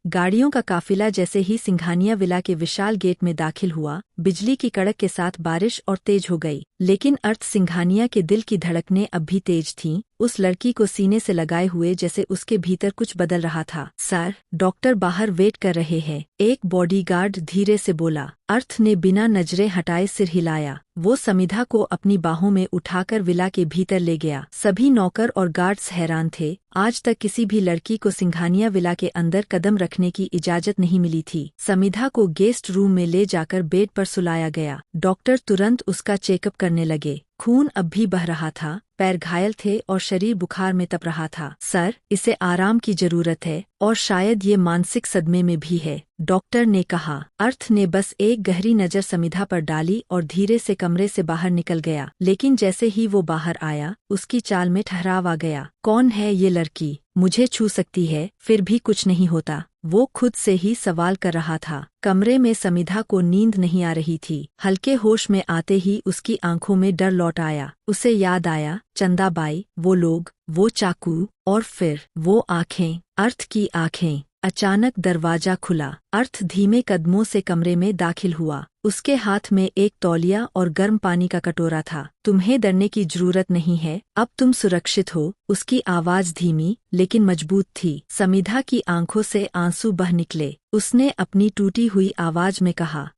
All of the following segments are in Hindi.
गाड़ियों का काफिला जैसे ही सिंघानिया विला के विशाल गेट में दाखिल हुआ, बिजली की कड़क के साथ बारिश और तेज हो गई। लेकिन अर्थ सिंघानिया के दिल की धड़कनें अब भी तेज थीं, उस लड़की को सीने से लगाए हुए जैसे उसके भीतर कुछ बदल रहा था। सर, डॉक्टर बाहर वेट कर रहे हैं, एक बॉडीगार्ड धीरे से बोला। अर्थ ने बिना नजरें हटाए सिर हिलाया। वो समिधा को अपनी बाहों में उठाकर विला के भीतर ले गया। सभी नौकर और गार्ड्स हैरान थे। आज तक किसी भी लड़की को सिंघानिया विला के अंदर कदम रखने की इजाजत नहीं मिली थी। समिधा को गेस्ट रूम में ले जाकर बेड पर सुलाया गया। डॉक्टर तुरंत उसका चेकअप करने लगे। खून अब भी बह रहा था, पैर घायल थे और शरीर बुखार में तप रहा था। सर, इसे आराम की जरूरत है और शायद ये मानसिक सदमे में भी है, डॉक्टर ने कहा। अर्थ ने बस एक गहरी नजर समिधा पर डाली और धीरे से कमरे से बाहर निकल गया। लेकिन जैसे ही वो बाहर आया, उसकी चाल में ठहराव आ गया। कौन है ये लड़की? मुझे छू सकती है, फिर भी कुछ नहीं होता, वो खुद से ही सवाल कर रहा था। कमरे में समिधा को नींद नहीं आ रही थी। हल्के होश में आते ही उसकी आंखों में डर लौट आया। उसे याद आया, चंदाबाई, वो लोग, वो चाकू, और फिर वो आंखें, अर्थ की आंखें। अचानक दरवाजा खुला। अर्थ धीमे कदमों से कमरे में दाखिल हुआ। उसके हाथ में एक तौलिया और गर्म पानी का कटोरा था। तुम्हें डरने की जरूरत नहीं है, अब तुम सुरक्षित हो। उसकी आवाज धीमी लेकिन मजबूत थी। समिधा की आंखों से आंसू बह निकले। उसने अपनी टूटी हुई आवाज में कहा,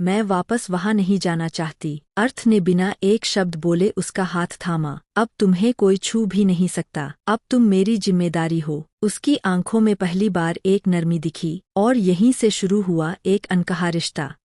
मैं वापस वहां नहीं जाना चाहती। अर्थ ने बिना एक शब्द बोले उसका हाथ थामा। अब तुम्हें कोई छू भी नहीं सकता, अब तुम मेरी जिम्मेदारी हो। उसकी आंखों में पहली बार एक नरमी दिखी, और यहीं से शुरू हुआ एक अनकहा रिश्ता।